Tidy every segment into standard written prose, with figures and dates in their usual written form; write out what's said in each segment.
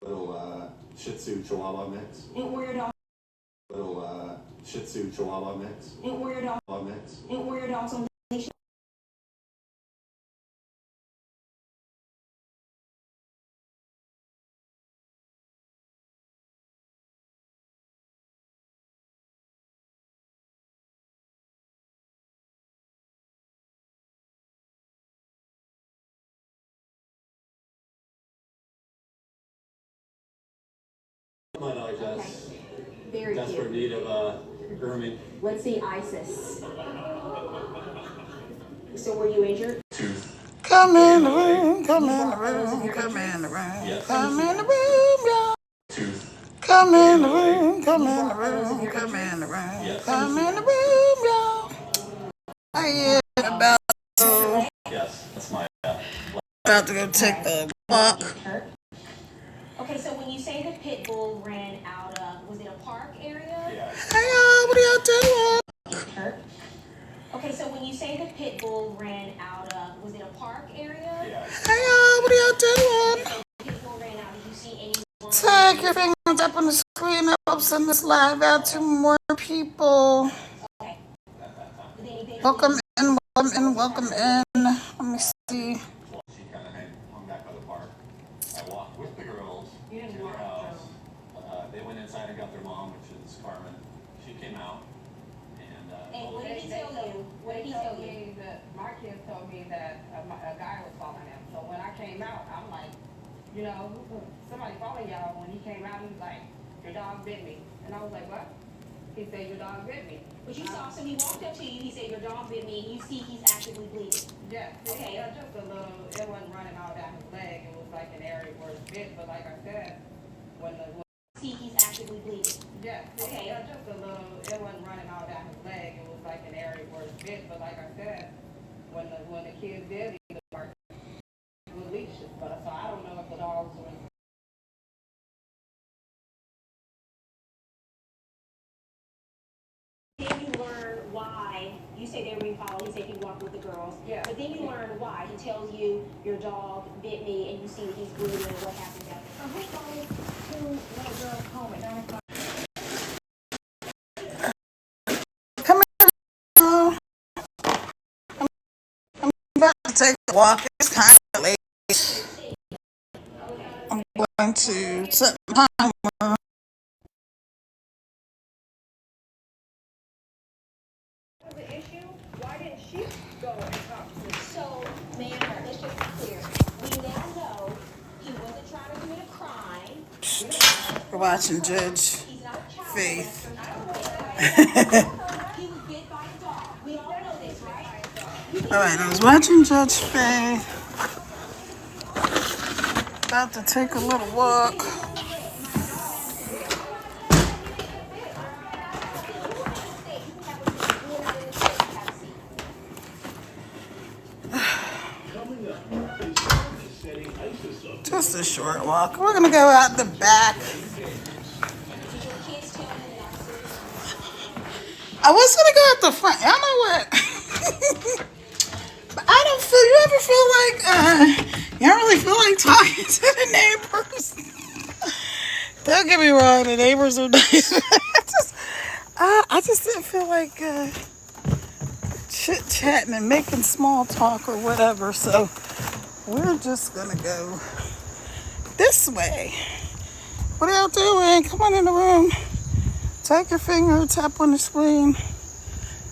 Little Shih Tzu Chihuahua mix. And where your dog? Little Shih Tzu Chihuahua mix. And where your dog? Mix. And where your dog's on leash? My dog Jess. Very Desperate cute. need of grooming. Let's see Isis. So were you injured? Tooth. Come in the room, come in the room, come in the room, Yes. come in the room, y'all. Tooth. Come in the room, come in the room, come in the room, Yes. come in the room, y'all. I am Yes, that's my. about to go take a walk. Okay, so when you say the pit bull ran out of, was it a park area? Yeah. Hey y'all, what are y'all doing? Okay, so when you say the pit bull ran out of, was it a park area? Yeah. Hey y'all, what are y'all doing? Pit bull ran out. Did you see anyone? Tag your fingers up on the screen. That helps send this live out to more people. Okay. Welcome in, welcome in, welcome in. Let me see. She kind of hung back by the park. I walked with the girls to You didn't their walk, house. They went inside and got their mom, which is Carmen. She came out. And Hey, what did he tell you? What did he tell you? My kids told me that a guy was following them. So when I came out, I'm like, you know, somebody following y'all. When he came out, he was like, your dog bit me. And I was like, what? He said, your dog bit me. But you saw, so he walked up to you, he said, your dog bit me, and you see he's actively bleeding. Yes. Okay. Yeah, just a little, it wasn't running all down his leg. It was like an area where it's bit. But like I said, when See he's actively bleeding. yes. Okay. Yeah, just a little, it wasn't running all down his leg. It was like an area where it's bit. But like I said, when the kids did, he was like, with leashes. But so I don't know if the dogs were. Then you learn why, you say they were being followed, he said he walked with the girls. Yeah. But then you learn why. He tells you, your dog bit me, and you see that he's bleeding, and what happens after. So who goes to little girls home at 9 o'clock? Come here, y'all. I'm about to take a walk. It's kind of late. I'm going to set my timer. The issue? Why didn't she go and talk to me? So, ma'am, let's just be clear. We now know he wasn't trying to commit a crime. We're watching Judge He's not a child Faith. molester. He was bit by a dog. We all know this, right? All right, I was watching Judge Faith. About to take a little walk. Just a short walk. We're gonna go out the back. I was gonna go out the front. Y'all know what? But I don't feel. You ever feel like you don't really feel like talking to the neighbors? Don't get me wrong. The neighbors are nice. I just didn't feel like chit chatting and making small talk or whatever. So we're just gonna go this way. What are y'all doing? Come on in the room. Take your finger, tap on the screen.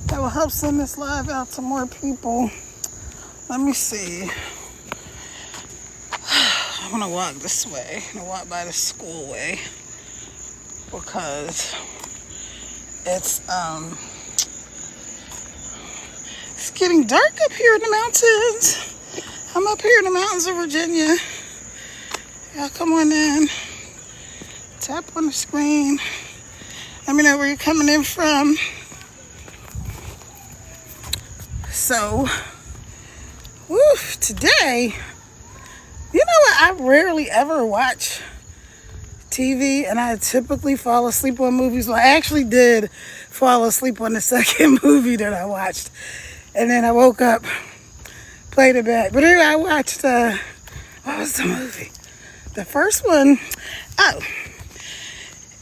That will help send this live out to more people. Let me see. I'm gonna walk this way. I'm gonna walk by the schoolway because it's getting dark up here in the mountains. I'm up here in the mountains of Virginia. Y'all come on in. Tap on the screen. Let me know where you're coming in from. So, today, you know what? I rarely ever watch TV, and I typically fall asleep on movies. Well, I actually did fall asleep on the second movie that I watched, and then I woke up, played it back. But anyway, I watched, what was the movie? The first one, oh,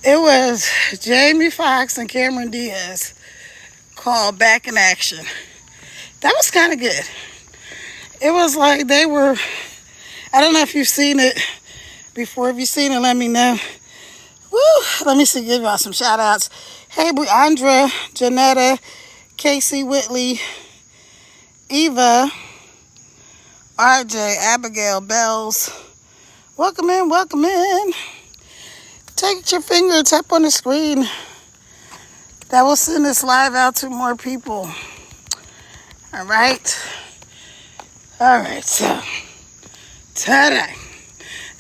it was Jamie Foxx and Cameron Diaz called Back in Action. That was kind of good. It was like they were, I don't know if you've seen it before. If you've seen it, let me know. Woo! Let me see, give y'all some shout outs. Hey, Andra, Janetta, Casey Whitley, Eva, RJ, Abigail, Bells. Welcome in, welcome in. Take your finger, tap on the screen. That will send this live out to more people. All right. All right, so today.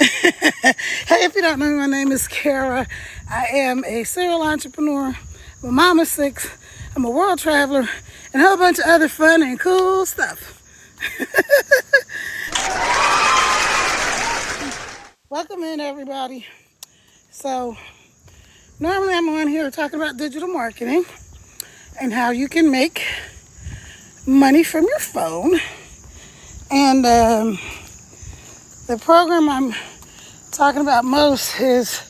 Hey, if you don't know, my name is Kara. I am a serial entrepreneur. I'm a mama of 6. I'm a world traveler and a whole bunch of other fun and cool stuff. Welcome in, everybody. So normally I'm on here talking about digital marketing and how you can make money from your phone. And the program I'm talking about most is,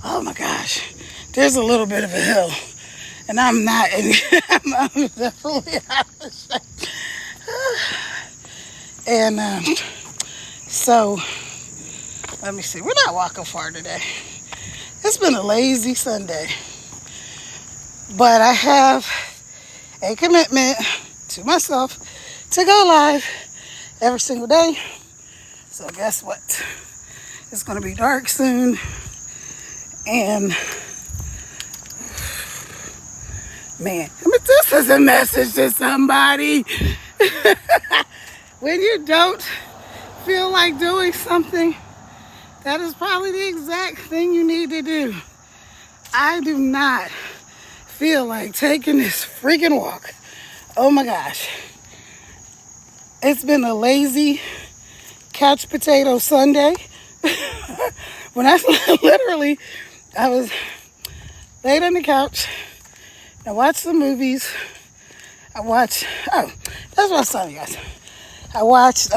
oh my gosh, there's a little bit of a hill. And I'm not in, I'm definitely out of shape. And so, let me see, we're not walking far today. It's been a lazy Sunday. But I have a commitment to myself to go live every single day. So guess what? It's going to be dark soon. And man, I mean, this is a message to somebody. When you don't feel like doing something, that is probably the exact thing you need to do. I do not feel like taking this freaking walk. Oh my gosh. It's been a lazy couch potato Sunday. When I literally, I was laid on the couch. I watched some movies. Oh, that's what I was telling you guys. I watched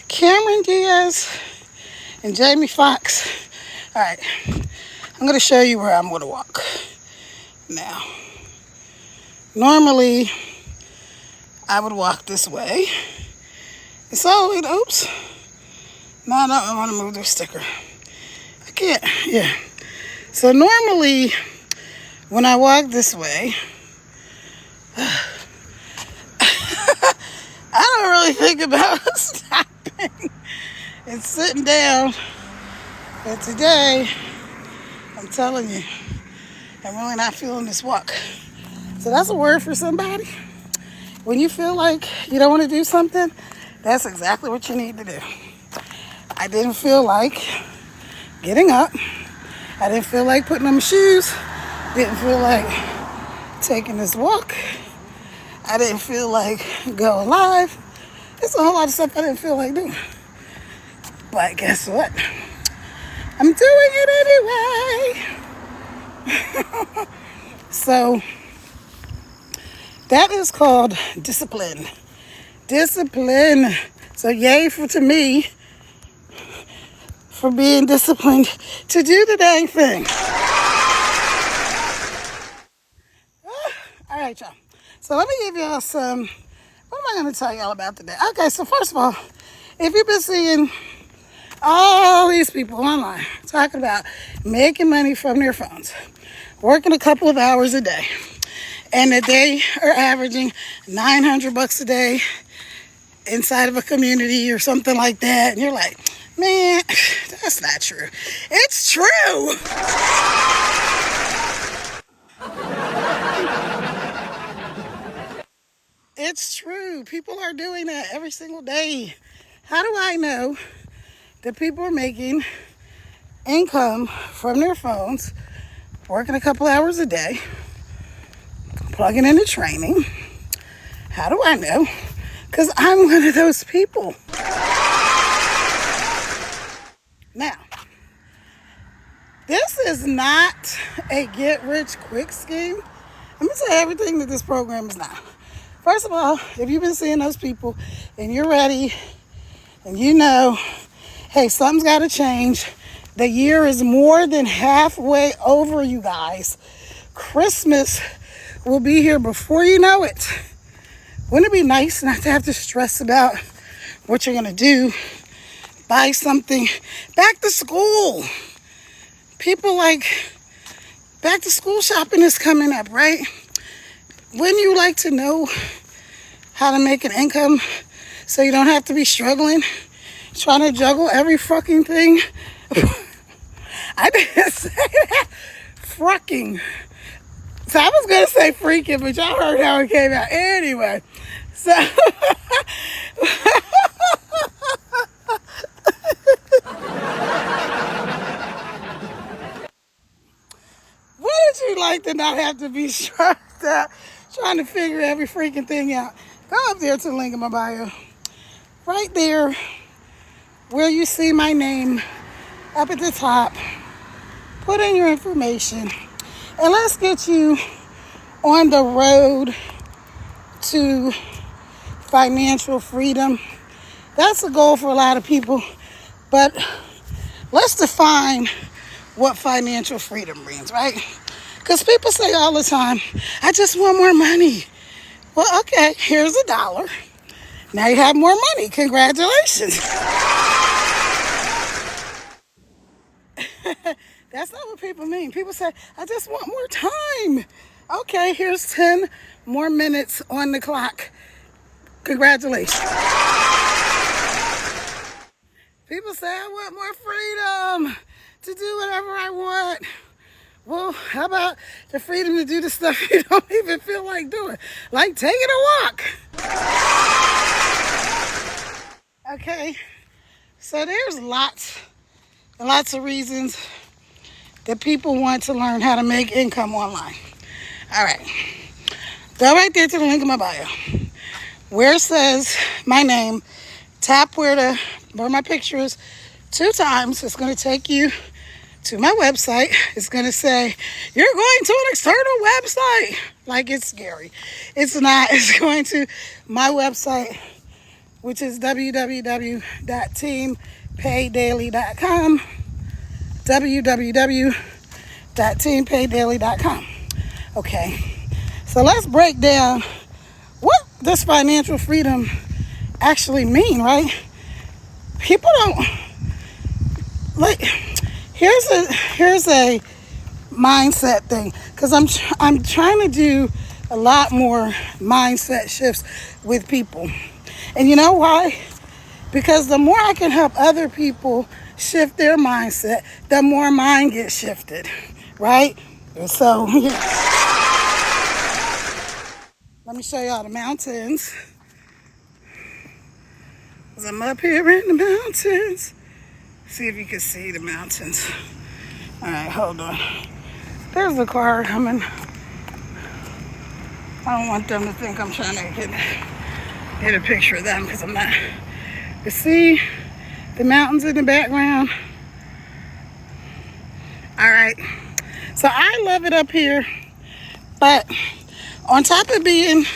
Cameron Diaz and Jamie Foxx. All right, I'm going to show you where I'm going to walk now. Normally, I would walk this way. So, oops. No, I want to move the sticker. I can't, yeah. So normally, when I walk this way, I don't really think about stopping and sitting down. But today, I'm telling you, I'm really not feeling this walk. So that's a word for somebody. When you feel like you don't want to do something, that's exactly what you need to do. I didn't feel like getting up. I didn't feel like putting on my shoes. Didn't feel like taking this walk. I didn't feel like going live. There's a whole lot of stuff I didn't feel like doing. But guess what? I'm doing it anyway. So that is called discipline. Discipline. So yay to me for being disciplined to do the dang thing. All right, y'all. So let me give y'all some, what am I going to tell y'all about today? Okay, so first of all, if you've been seeing all these people online talking about making money from their phones, working a couple of hours a day, and that they are averaging $900 a day inside of a community or something like that, and you're like, man, that's not true. It's true. It's true. People are doing that every single day. How do I know that people are making income from their phones, working a couple hours a day, plugging into training? How do I know? Because I'm one of those people. Now, this is not a get-rich-quick scheme. Let me tell you everything that this program is not. First of all, if you've been seeing those people and you're ready and you know, Hey, something's got to change. The year is more than halfway over, you guys. Christmas will be here before you know it. Wouldn't it be nice not to have to stress about what you're going to do? Buy something. Back to school. People like back to school shopping is coming up, right? Wouldn't you like to know how to make an income so you don't have to be struggling, trying to juggle every fucking thing? I didn't say that. Fucking. So I was going to say freaking, but y'all heard how it came out. Anyway, so. Wouldn't you like to not have to be stressed out trying to figure every freaking thing out? Go up there to the link in my bio. Right there where you see my name up at the top. Put in your information. And let's get you on the road to financial freedom. That's a goal for a lot of people. But let's define what financial freedom means, right? Because people say all the time, I just want more money. Well, okay, here's $1. Now you have more money. Congratulations. That's not what people mean. People say, I just want more time. Okay, here's 10 more minutes on the clock. Congratulations. People say, I want more freedom to do whatever I want. Well, how about the freedom to do the stuff you don't even feel like doing? Like taking a walk. Okay, so there's lots and lots of reasons that people want to learn how to make income online. All right, go right there to the link in my bio where it says my name. Tap where my picture is 2 times. It's going to take you to my website. It's going to say, you're going to an external website. Like it's scary. It's not. It's going to my website, which is www.teampaydaily.com. www.teampaydaily.com. Okay, so let's break down what does financial freedom actually mean, right? People don't like. Here's a mindset thing, because I'm trying to do a lot more mindset shifts with people, and you know why? Because the more I can help other people shift their mindset, the more mine gets shifted, right? And so let me show y'all the mountains. As I'm up here in the mountains. See if you can see the mountains. All right, hold on. There's a car coming. I don't want them to think I'm trying to get a picture of them, because I'm not. You see the mountains in the background? All right. So I love it up here. But on top of being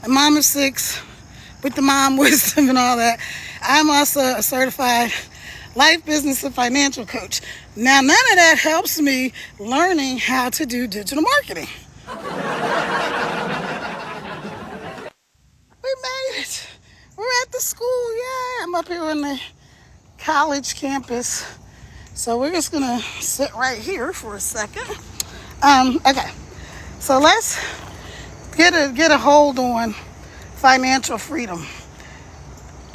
a mom of 6 with the mom wisdom and all that, I'm also a certified life, business, and financial coach. Now, none of that helps me learning how to do digital marketing. We made it. We're at the school. Yeah, I'm up here on the college campus. So we're just going to sit right here for a second. Okay, so let's get a hold on financial freedom.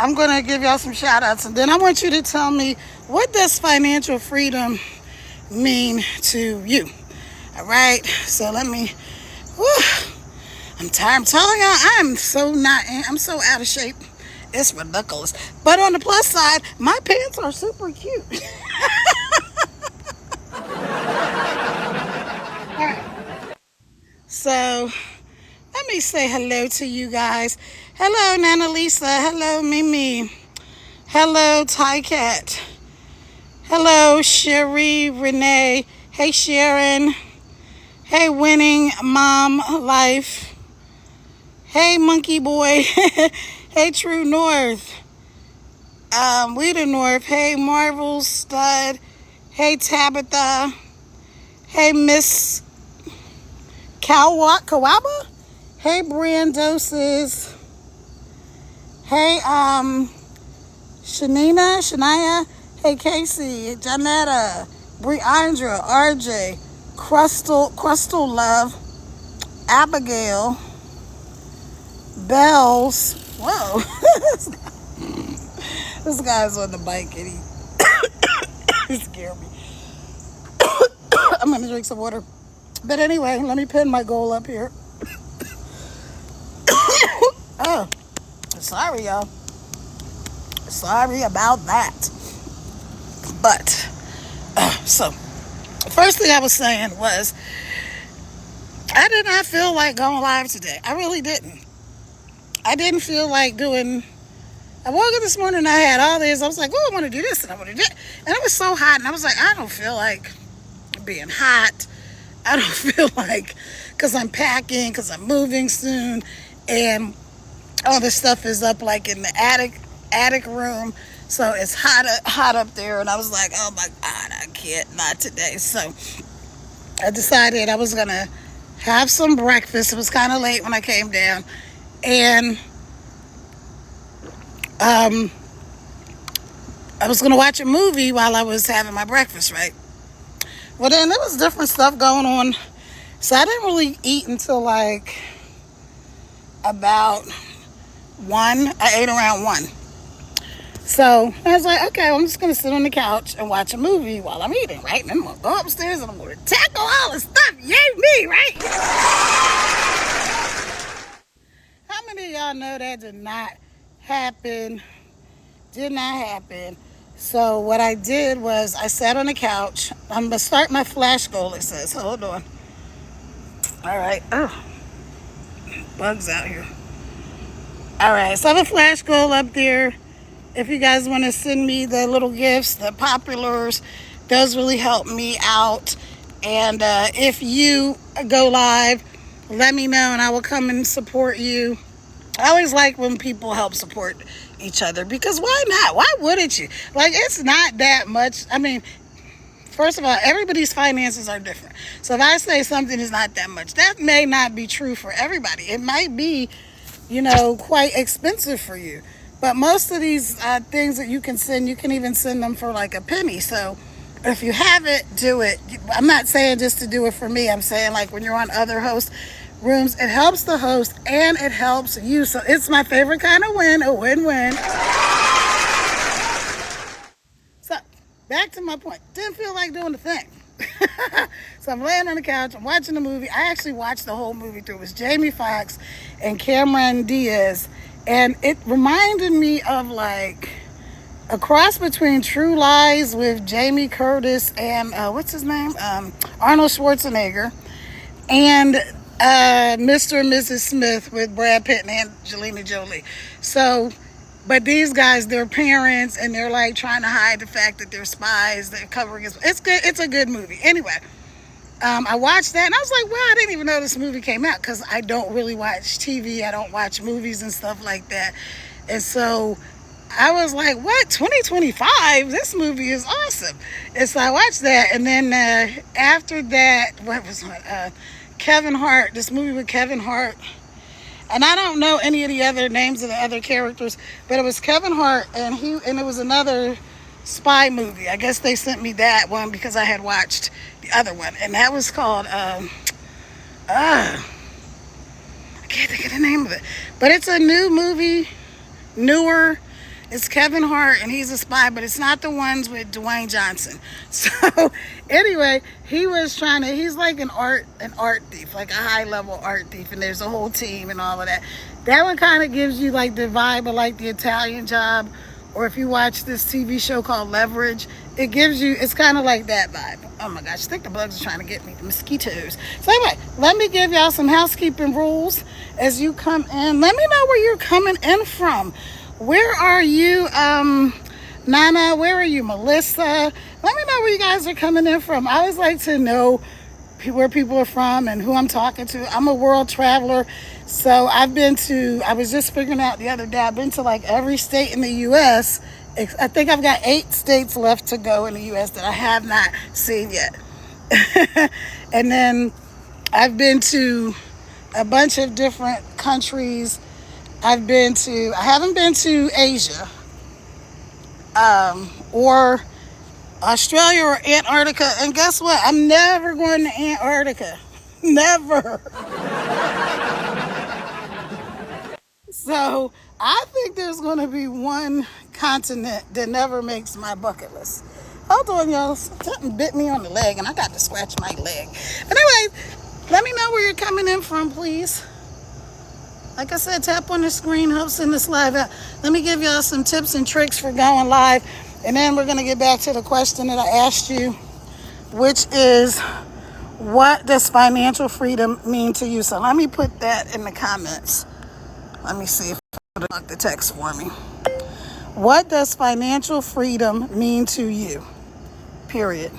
I'm going to give y'all some shout outs, and then I want you to tell me, what does financial freedom mean to you? All right, so let me, I'm tired. I'm telling y'all, I'm so out of shape. It's ridiculous. But on the plus side, my pants are super cute. All right. So let me say hello to you guys. Hello, Nana Lisa. Hello, Mimi. Hello, Ty Cat. Hello, Sherry Renee. Hey, Sharon. Hey, Winning Mom Life. Hey, Monkey Boy. Hey, True North. We the North. Hey, Marvel Stud. Hey, Tabitha. Hey, Miss Kawaba. Hey, Brandoses. Hey, Shania. Hey, Casey. Janetta. Briandra. RJ. Crystal Love. Abigail. Bells. Whoa. This guy's on the bike and he scared me. I'm gonna drink some water. But anyway, let me pin my goal up here. Oh, sorry, y'all. Sorry about that. But, so, first thing I was saying was, I did not feel like going live today. I really didn't. I didn't feel like doing... I woke up this morning and I had all this. I was like, oh, I want to do this and I want to do that. And it was so hot. And I was like, I don't feel like being hot. I don't feel like, because I'm packing, because I'm moving soon. And all this stuff is up like in the attic room. So it's hot up there. And I was like, oh my God, I can't, not today. So I decided I was going to have some breakfast. It was kind of late when I came down. And I was going to watch a movie while I was having my breakfast, right? Well, then there was different stuff going on. So I didn't really eat until like about 1. I ate around 1. So I was like, okay, I'm just going to sit on the couch and watch a movie while I'm eating, right? And then I'm going to go upstairs and I'm going to tackle all the stuff you gave me, right? How many of y'all know that did not happen? Did not happen. So what I did was I sat on the couch. I'm going to start my flash goal, it says. Hold on. All right. Oh, bugs out here. All right. So I have a flash goal up there. If you guys want to send me the little gifts, the populars, those really help me out. And if you go live, let me know and I will come and support you. I always like when people help support each other, because why not? Why wouldn't you? Like, it's not that much. I mean, first of all, everybody's finances are different. So if I say something is not that much, that may not be true for everybody. It might be, quite expensive for you. But most of these things that you can send, you can even send them for like a penny. So if you have it, do it. I'm not saying just to do it for me. I'm saying like when you're on other hosts' rooms, it helps the host and it helps you. So it's my favorite kind of win, a win-win. So back to my point. Didn't feel like doing the thing. So I'm laying on the couch, I'm watching the movie. I actually watched the whole movie through. It was Jamie Foxx and Cameron Diaz. And it reminded me of like a cross between True Lies with Jamie Curtis and what's his name? Arnold Schwarzenegger. And Mr. and Mrs. Smith with Brad Pitt and Angelina Jolie. So, but these guys, they're parents and they're like trying to hide the fact that they're spies. They're covering it. It's good. It's a good movie. Anyway, I watched that and I was like, wow, I didn't even know this movie came out, because I don't really watch TV. I don't watch movies and stuff like that. And so I was like, what, 2025? This movie is awesome. And so I watched that. And then after that, what was my, Kevin Hart, this movie with Kevin Hart. And I don't know any of the other names of the other characters, but it was Kevin Hart and it was another spy movie. I guess they sent me that one because I had watched the other one. And that was called, I can't think of the name of it. But it's a new movie, newer. It's Kevin Hart and he's a spy, but it's not the ones with Dwayne Johnson. So anyway, he's like an art thief, like a high level art thief. And there's a whole team and all of that. That one kind of gives you like the vibe of like the Italian Job. Or if you watch this TV show called Leverage, it's kind of like that vibe. Oh my gosh, I think the bugs are trying to get me, the mosquitoes. So anyway, let me give y'all some housekeeping rules as you come in. Let me know where you're coming in from. Where are you, Nana? Where are you, Melissa? Let me know where you guys are coming in from. I always like to know where people are from and who I'm talking to. I'm a world traveler. So I was just figuring out the other day, I've been to like every state in the U.S. I think I've got 8 states left to go in the U.S. that I have not seen yet. And then I've been to a bunch of different countries. I haven't been to Asia, or Australia or Antarctica. And guess what? I'm never going to Antarctica. Never. So I think there's going to be one continent that never makes my bucket list. Hold on, y'all. Something bit me on the leg, and I got to scratch my leg. But anyway, let me know where you're coming in from, please. Like I said, tap on the screen, help send this live out. Let me give y'all some tips and tricks for going live, and then we're going to get back to the question that I asked you, which is, what does financial freedom mean to you? So let me put that in the comments. Let me see if it'll look the text for me. What does financial freedom mean to you? Period.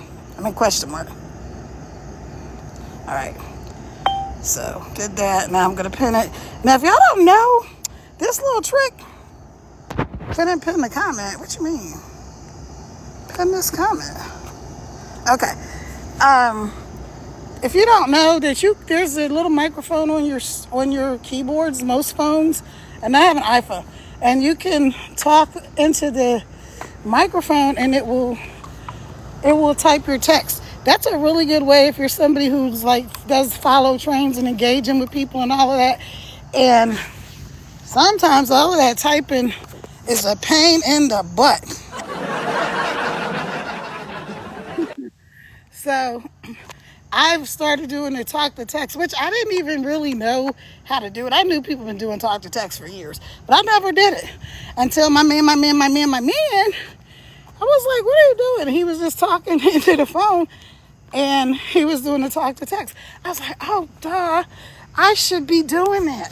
Question mark. All right. So did that. Now I'm gonna pin it. Now if y'all don't know this little trick, pin the comment. What you mean? Pin this comment. Okay. If you don't know that there's a little microphone on your keyboards, most phones, and I have an iPhone, and you can talk into the microphone and it will type your text. That's a really good way if you're somebody who's does follow trains and engaging with people and all of that. And sometimes all of that typing is a pain in the butt. So I've started doing the talk to text, which I didn't even really know how to do it. I knew people have been doing talk to text for years, but I never did it until my man, I was like, what are you doing? And he was just talking into the phone, and he was doing the talk to text. I was like, oh, duh, I should be doing that.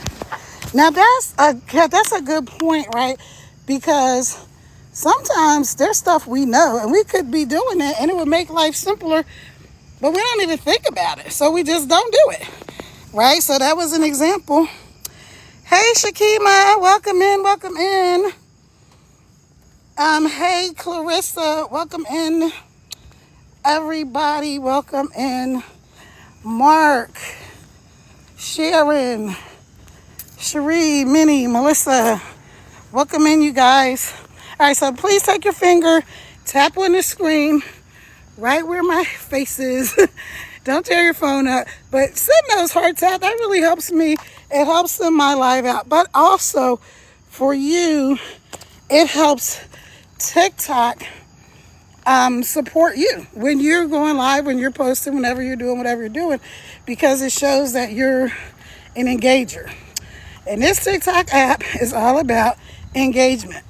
Now that's a good point, right? Because sometimes there's stuff we know, and we could be doing it, and it would make life simpler, but we don't even think about it, so we just don't do it, right? So that was an example. Hey, Shakima, welcome in. Hey, Clarissa, welcome in. Everybody, welcome in. Mark, Sharon, Cherie, Minnie, Melissa, welcome in, you guys. All right, so please take your finger, tap on the screen, right where my face is. Don't tear your phone up, but send those hearts out. That really helps me. It helps send my live out, but also for you, it helps TikTok support you when you're going live, when you're posting, whenever you're doing whatever you're doing, because it shows that you're an engager. And this TikTok app is all about engagement.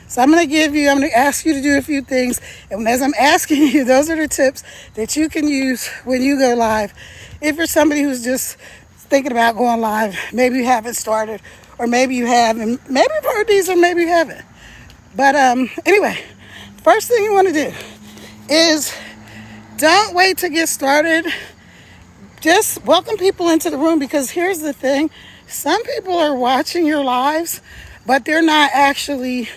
So I'm going to ask you to do a few things. And as I'm asking you, those are the tips that you can use when you go live. If you're somebody who's just thinking about going live, maybe you haven't started, or maybe you have, and maybe you've heard these, or maybe you haven't. But anyway, first thing you want to do is don't wait to get started. Just welcome people into the room, because here's the thing. Some people are watching your lives, but they're not actually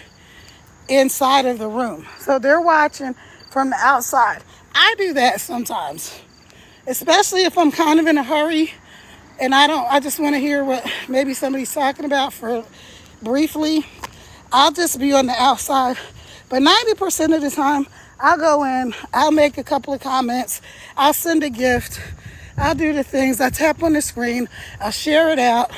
inside of the room. So they're watching from the outside. I do that sometimes, especially if I'm kind of in a hurry and I just want to hear what maybe somebody's talking about for briefly. I'll just be on the outside, but 90% of the time I'll go in, I'll make a couple of comments, I'll send a gift, I'll do the things, I tap on the screen, I'll share it out,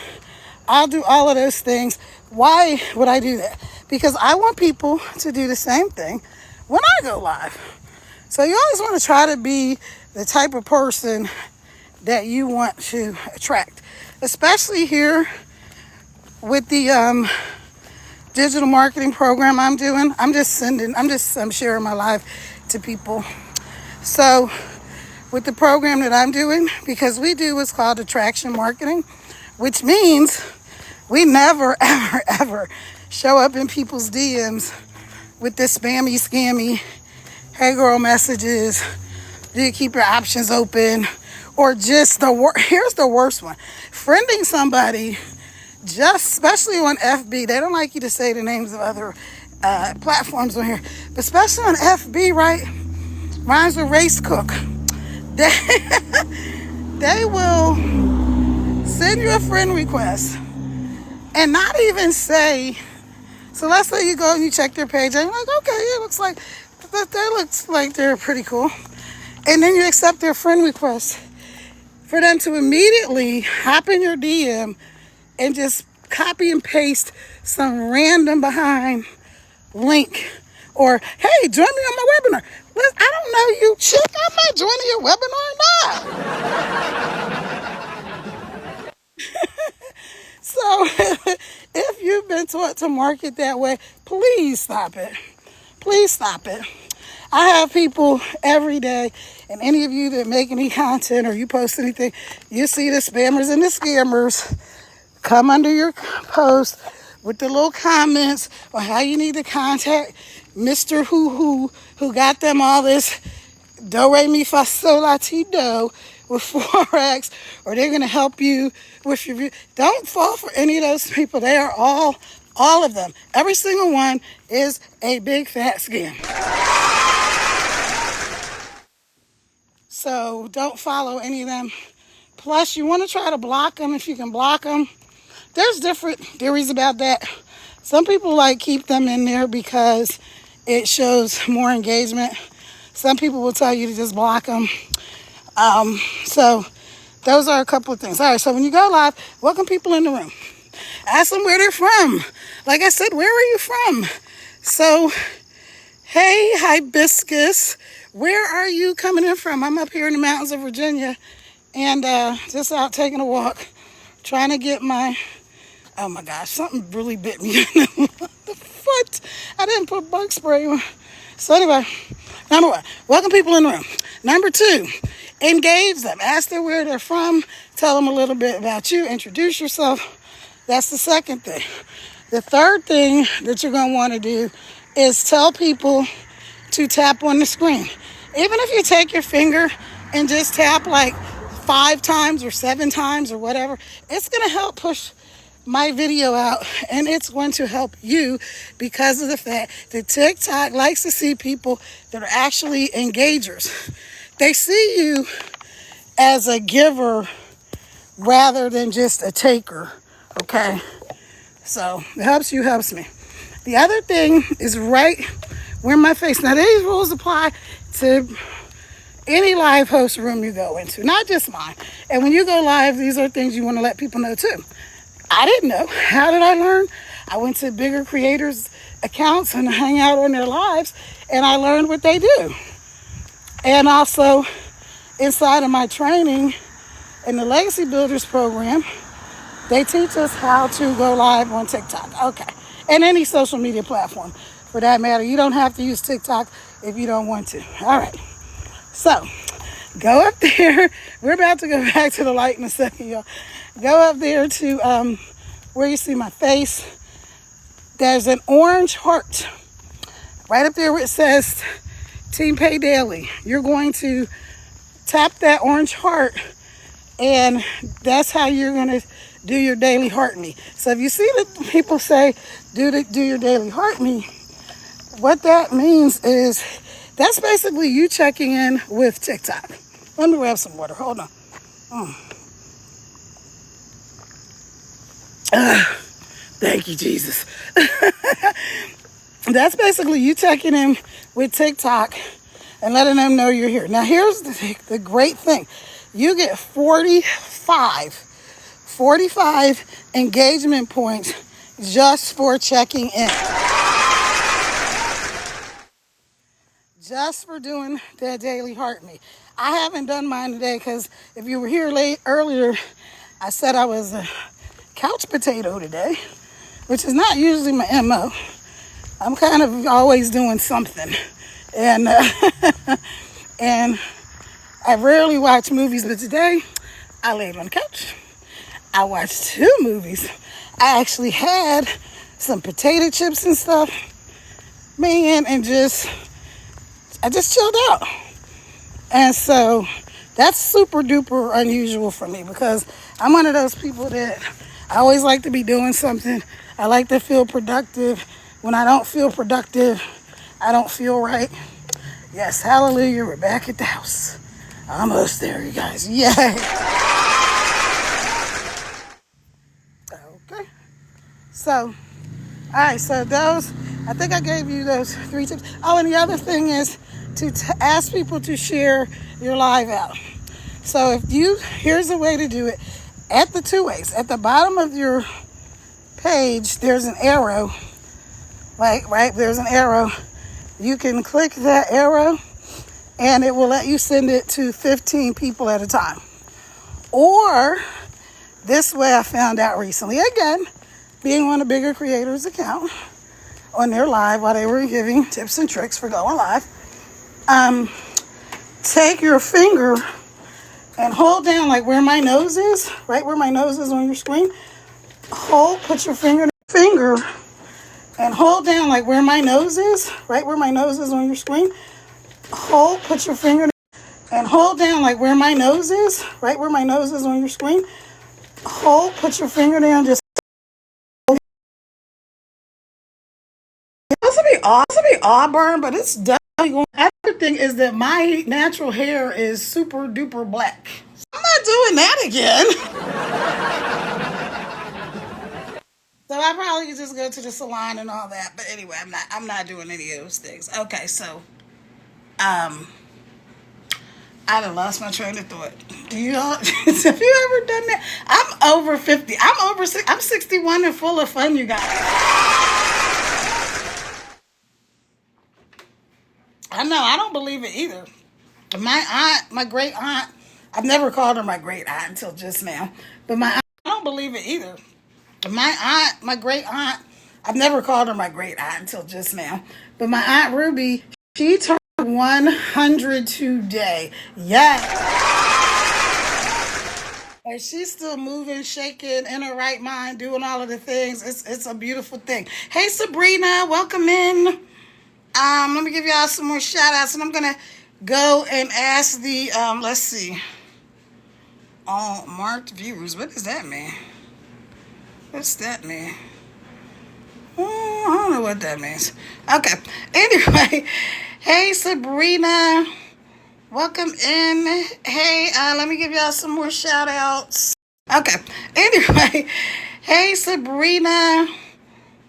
I'll do all of those things. Why would I do that? Because I want people to do the same thing when I go live. So you always want to try to be the type of person that you want to attract, especially here with the digital marketing program I'm doing. I'm sharing my live to people. So with the program that I'm doing, because we do what's called attraction marketing, which means we never, ever, ever show up in people's DMs with this spammy, scammy, hey girl messages, do you keep your options open? Or just here's the worst one. Friending somebody, just especially on FB, they don't like you to say the names of other platforms on here, but especially on FB, right? Rhymes with Race Cook. They will send you a friend request and not even say. So let's say you go and you check their page and you're like, okay, it looks like they're pretty cool. And then you accept their friend request for them to immediately hop in your DM and just copy and paste some random behind link. Or, hey, join me on my webinar. Listen, I don't know you, chick. I'm not joining your webinar now. So if you've been taught to market that way, please stop it. Please stop it. I have people every day, and any of you that make any content or you post anything, you see the spammers and the scammers come under your post with the little comments on how you need to contact Mr. Who got them all this do, re, mi, fa, sol, la, ti, do with Forex, or they're going to help you with your view. Don't fall for any of those people. They are all of them. Every single one is a big fat scam. So don't follow any of them. Plus, you want to try to block them if you can block them. There's different theories about that. Some people keep them in there because it shows more engagement. Some people will tell you to just block them. So those are a couple of things. All right, so when you go live, welcome people in the room. Ask them where they're from. Like I said, where are you from? So, hey, Hibiscus, where are you coming in from? I'm up here in the mountains of Virginia and just out taking a walk, trying to get my, oh my gosh, something really bit me in the foot. I didn't put bug spray on. So anyway, number one, welcome people in the room. Number two, engage them. Ask them where they're from. Tell them a little bit about you. Introduce yourself. That's the second thing. The third thing that you're going to want to do is tell people to tap on the screen. Even if you take your finger and just tap 5 times or 7 times or whatever, it's going to help push my video out, and it's going to help you because of the fact that TikTok likes to see people that are actually engagers. They see you as a giver rather than just a taker, okay? So it helps you, helps me. The other thing is right where my face. Now these rules apply to any live host room you go into, not just mine. And when you go live, these are things you want to let people know too. I didn't know. How did I learn? I went to bigger creators' accounts and hang out on their lives, and I learned what they do. And also, inside of my training in the Legacy Builders program, they teach us how to go live on TikTok. Okay. And any social media platform, for that matter. You don't have to use TikTok if you don't want to. All right. So, go up there. We're about to go back to the light in a second, y'all. Go up there to where you see my face. There's an orange heart right up there where it says Team Pay Daily. You're going to tap that orange heart, and that's how you're going to do your daily heart me. So if you see that people say do your daily heart me, what that means is that's basically you checking in with TikTok. Let me grab some water. Hold on. Thank you, Jesus. That's basically you checking in with TikTok and letting them know you're here. Now, here's the great thing. You get 45 engagement points just for checking in. Just for doing that daily heart me. I haven't done mine today because if you were here earlier, I said I was a couch potato today, which is not usually my MO. I'm kind of always doing something. And and I rarely watch movies, but today I laid on the couch. I watched 2 movies. I actually had some potato chips and stuff, man, and I just chilled out. And so that's super duper unusual for me because I'm one of those people that I always like to be doing something. I like to feel productive. when I don't feel productive, I don't feel right. Yes, hallelujah, we're back at the house. Almost there, you guys. Yay. Okay. So, all right, so those, I think I gave you those 3 tips. Oh, and the other thing is to ask people to share your live out. So here's a way to do it. At the 2 ways. At the bottom of your page, there's an arrow. Right, there's an arrow. You can click that arrow and it will let you send it to 15 people at a time. Or this way I found out recently, again, being on a bigger creators account on their live while they were giving tips and tricks for going live. Take your finger and hold down like where my nose is, right where my nose is on your screen. Put your finger and hold down like where my nose is, right where my nose is on your screen. Put your finger and hold down like where my nose is, right where my nose is on your screen. Put your finger down, just it's supposed to be auburn, but it's definitely going. Other thing is that my natural hair is super duper black. I'm not doing that again. So I probably could just go to the salon and all that. But anyway, I'm not doing any of those things. Okay, so I done lost my train of thought. Do you all have you ever done that? I'm over 50. I'm 61 and full of fun, you guys. I know, I don't believe it either. My great aunt, I've never called her my great aunt until just now. But I don't believe it either. My great aunt, I've never called her my great aunt until just now. But my Aunt Ruby, she turned 100 today. Yes. And she's still moving, shaking, in her right mind, doing all of the things. It's a beautiful thing. Hey, Sabrina, welcome in. Let me give y'all some more shout outs, and I'm gonna go and ask the let's see. All marked viewers. What does that mean? What's that mean? Oh, I don't know what that means. Okay. Anyway, hey Sabrina, welcome in. Hey, let me give y'all some more shout outs. Okay. Anyway, hey Sabrina,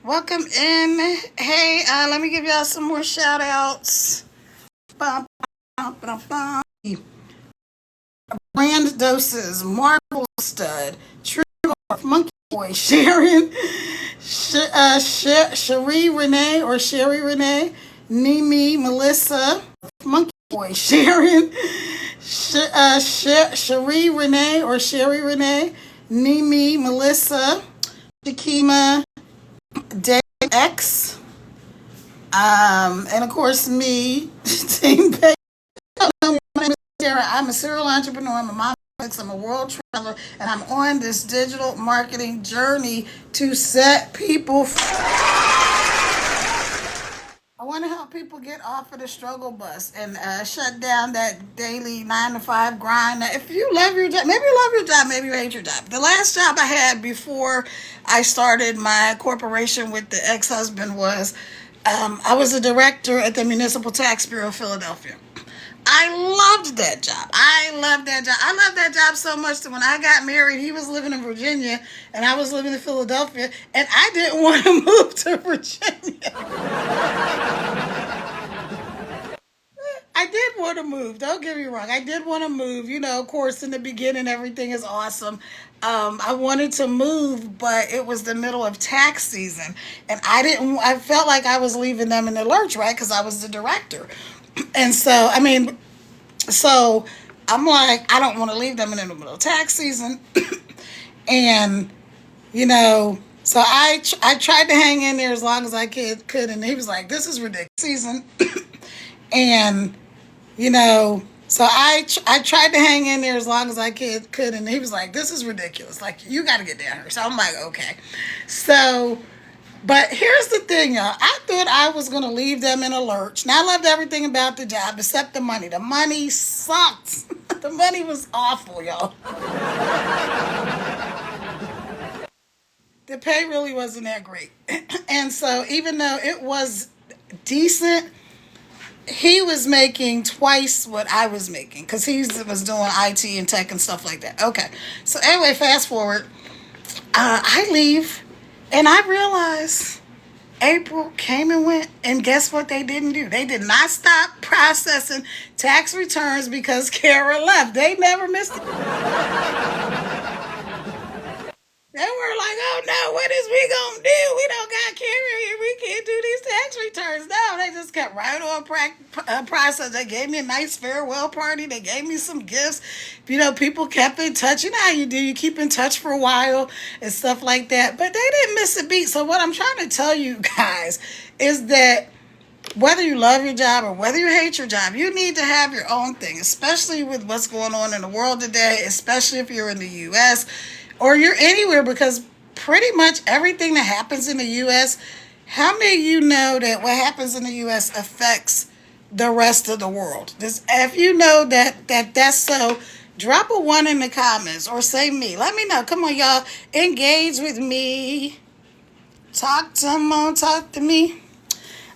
welcome in. Hey, let me give y'all some more shout outs. Brand Doses, Marble Stud, True North, Monkey Boy, Sharon, Cherie Renee or Sherry Renee, Mimi, Melissa, Monkey Boy, Sharon, Cherie Renee or Sherry Renee, Mimi, Melissa, Shakima, Dave X, and of course me, Team Pay. My name is Sarah. I'm a serial entrepreneur. I'm a mom. I'm a world traveler, and I'm on this digital marketing journey to set people free. I want to help people get off of the struggle bus and shut down that daily 9-to-5 grind. Now, if you love your job, maybe you love your job, maybe you hate your job. The last job I had before I started my corporation with the ex-husband was I was a director at the Municipal Tax Bureau of Philadelphia. I loved that job. I loved that job so much that when I got married, he was living in Virginia and I was living in Philadelphia, and I didn't want to move to Virginia. I did want to move. Don't get me wrong. I did want to move. You know, of course, in the beginning, everything is awesome. I wanted to move, but it was the middle of tax season, and I felt like I was leaving them in the lurch, right? Because I was the director. And so I'm like, I don't want to leave them in the middle of tax season. And, you know, so I tried to hang in there as long as I could. And he was like, this is ridiculous season. And, you know, so I tried to hang in there as long as I could. And he was like, this is ridiculous. Like, you got to get down here. So I'm like, okay. So, but here's the thing, y'all. I thought I was going to leave them in a lurch. Now, I loved everything about the job except the money. The money sucked. The money was awful, y'all. the pay really wasn't that great. And so even though it was decent, he was making twice what I was making because he was doing IT and tech and stuff like that. Okay. So anyway, fast forward. I leave and I realize April came and went, and guess what they didn't do? They did not stop processing tax returns because Kara left. They never missed it. They were like, oh no, what is we gonna do? We don't got Kara here. We can't do these tax returns. No, they just kept right on process. They gave me a nice farewell party. They gave me some gifts. You know, people kept in touch. You know how you do. You keep in touch for a while and stuff like that. But they didn't miss a beat. So what I'm trying to tell you guys is that whether you love your job or whether you hate your job, you need to have your own thing, especially with what's going on in the world today, especially if you're in the U.S., or you're anywhere, because pretty much everything that happens in the U.S., how many of you know that what happens in the U.S. affects the rest of the world? If you know that's so, drop a 1 in the comments or say me. Let me know. Come on, y'all. Engage with me. Talk to me.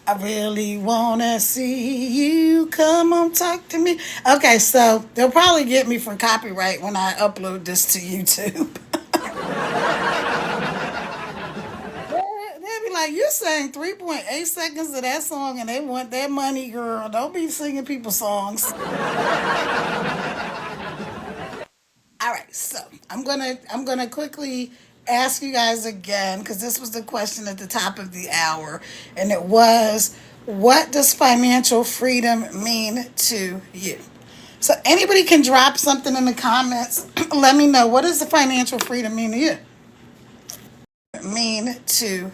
I really want to see you. Come on, talk to me. Okay, so they'll probably get me for copyright when I upload this to YouTube. They'll be like, you sang 3.8 seconds of that song and they want that money, girl. Don't be singing people's songs. All right, so I'm gonna quickly ask you guys again, because this was the question at the top of the hour, and it was, what does financial freedom mean to you? So anybody can drop something in the comments. Let me know, what does the financial freedom mean to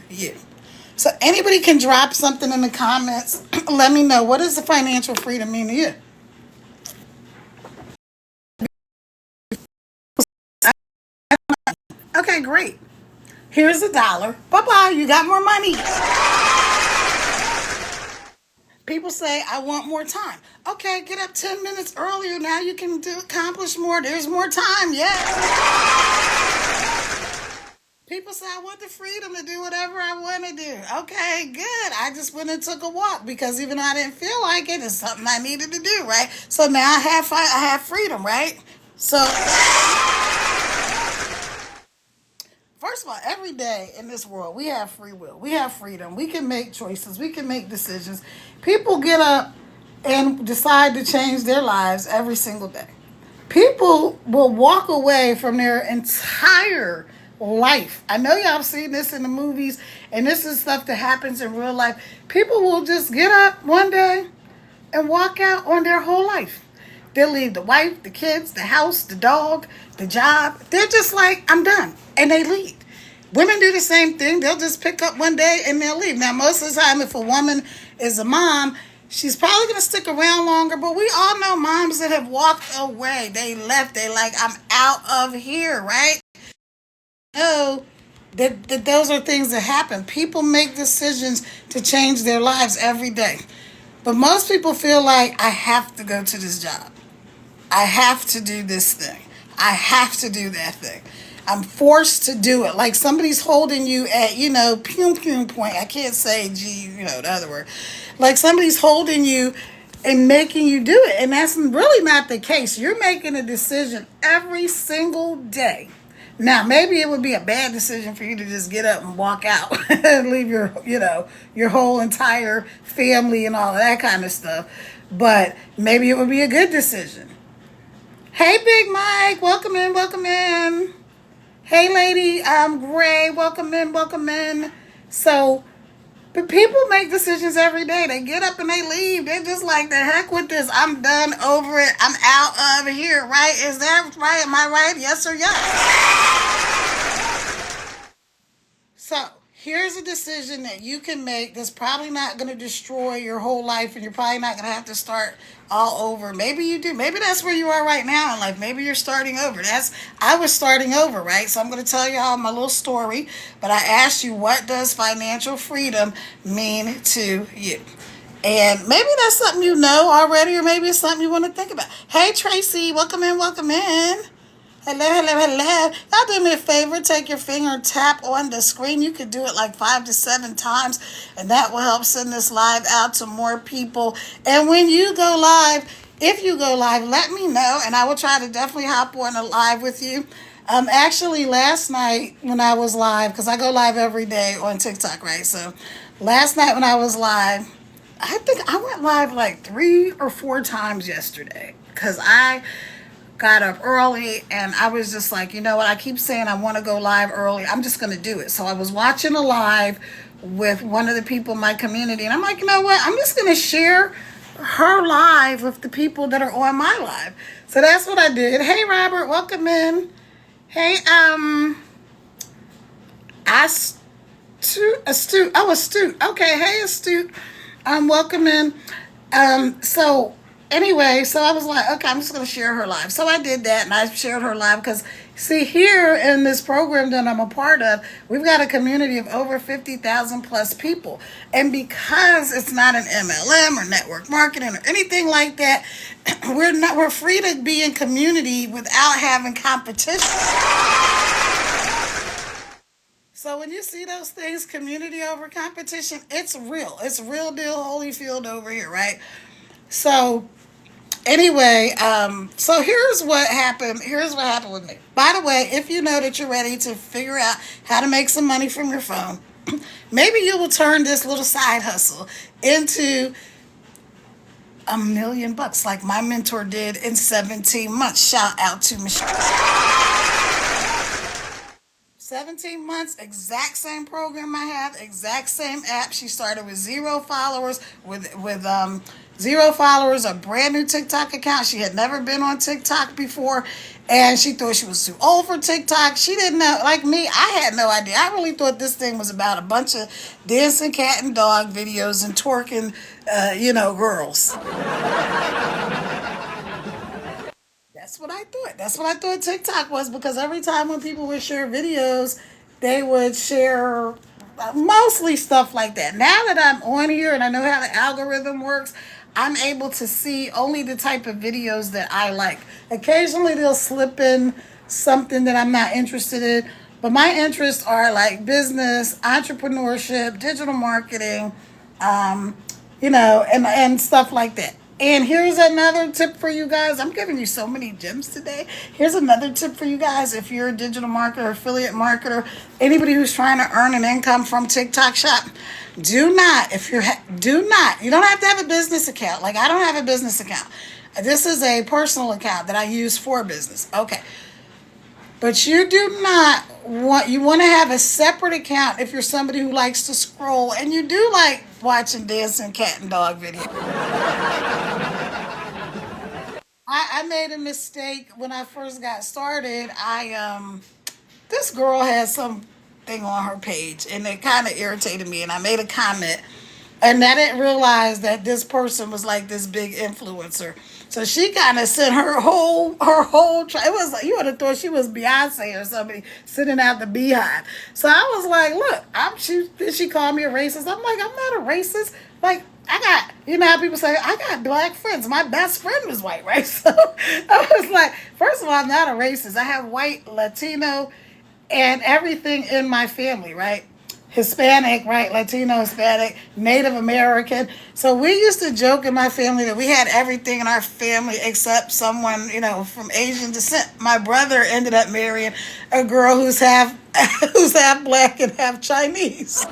you? So anybody can drop something in the comments. Let me know, what does the financial freedom mean to you? Okay, great. Here's $1. Bye-bye. You got more money. People say, I want more time. Okay, get up 10 minutes earlier. Now you can accomplish more. There's more time. Yes. People say, I want the freedom to do whatever I want to do. Okay, good. I just went and took a walk because even though I didn't feel like it, it's something I needed to do, right? So now I have freedom, right? So first of all, every day in this world, we have free will. We have freedom. We can make choices. We can make decisions. People get up and decide to change their lives every single day. People will walk away from their entire life. I know y'all have seen this in the movies, and this is stuff that happens in real life. People will just get up one day and walk out on their whole life. They'll leave the wife, the kids, the house, the dog, the job. They're just like, I'm done. And they leave. Women do the same thing. They'll just pick up one day and they'll leave. Now, most of the time, if a woman is a mom, she's probably going to stick around longer. But we all know moms that have walked away. They left. They like, I'm out of here, right? Know that those are things that happen. People make decisions to change their lives every day. But most people feel like, I have to go to this job. I have to do this thing. I have to do that thing. I'm forced to do it. Like somebody's holding you at, pum point. I can't say the other word. Like somebody's holding you and making you do it. And that's really not the case. You're making a decision every single day. Now, maybe it would be a bad decision for you to just get up and walk out and leave your whole entire family and all of that kind of stuff. But maybe it would be a good decision. Hey, Big Mike, welcome in, welcome in. Hey, lady, Gray, welcome in. So, but people make decisions every day. They get up and they leave. They're just like, the heck with this. I'm done, over it. I'm out of here, right? Is that right? Am I right? Yes or yes? So, here's a decision that you can make that's probably not going to destroy your whole life, and you're probably not going to have to start all over. Maybe you do. Maybe that's where you are right now in life. Maybe you're starting over. I was starting over, right? So I'm going to tell y'all my little story, but I asked you, what does financial freedom mean to you? And maybe that's something you know already, or maybe it's something you want to think about. Hey, Tracy, welcome in, welcome in. Hello, hello, hello. Y'all do me a favor. Take your finger, tap on the screen. You could do it like 5 to 7 times, and that will help send this live out to more people. And when you go live, if you go live, let me know, and I will try to definitely hop on a live with you. Actually, last night when I was live, because I go live every day on TikTok, right? So last night when I was live, I think I went live like 3 or 4 times yesterday because I got up early and I was just like, you know what? I keep saying I want to go live early. I'm just going to do it. So I was watching a live with one of the people in my community, and I'm like, you know what? I'm just going to share her live with the people that are on my live. So that's what I did. Hey, Robert, welcome in. Hey, Astute. Oh, Astute. Okay, hey, Astute. Welcome in. So anyway, so I was like, okay, I'm just going to share her live. So I did that, and I shared her live because, see, here in this program that I'm a part of, we've got a community of over 50,000 plus people. And because it's not an MLM or network marketing or anything like that, we're free to be in community without having competition. So when you see those things, community over competition, it's real. It's real deal Holyfield over here, right? So anyway, so here's what happened. Here's what happened with me. By the way, if you know that you're ready to figure out how to make some money from your phone, maybe you will turn this little side hustle into $1 million like my mentor did in 17 months. Shout out to Michelle. 17 months, exact same program I have, exact same app. She started with 0 followers, with 0 followers, a brand new TikTok account. She had never been on TikTok before, and she thought she was too old for TikTok. She didn't know, like me, I had no idea. I really thought this thing was about a bunch of dancing cat and dog videos and twerking, girls. That's what I thought. That's what I thought TikTok was, because every time when people would share videos, they would share mostly stuff like that. Now that I'm on here and I know how the algorithm works, I'm able to see only the type of videos that I like. Occasionally they'll slip in something that I'm not interested in, but my interests are like business, entrepreneurship, digital marketing, and stuff like that. And here's another tip for you guys. I'm giving you so many gems today. Here's another tip for you guys. If you're a digital marketer, affiliate marketer, anybody who's trying to earn an income from TikTok Shop, you don't have to have a business account. Like, I don't have a business account. This is a personal account that I use for business. Okay. But you want to have a separate account if you're somebody who likes to scroll and you do like watching dancing cat and dog videos. I made a mistake when I first got started. This girl had something on her page and it kind of irritated me, and I made a comment, and I didn't realize that this person was like this big influencer. So she kind of sent her whole it was like, you would have thought she was Beyonce or somebody sitting out the beehive. So I was like, look, did she call me a racist? I'm like, I'm not a racist. Like, I got, how people say, I got black friends. My best friend was white, right? So I was like, first of all, I'm not a racist. I have white, Latino, and everything in my family, right? Hispanic, right? Latino, Hispanic, Native American. So we used to joke in my family that we had everything in our family except someone, from Asian descent. My brother ended up marrying a girl who's half black and half Chinese.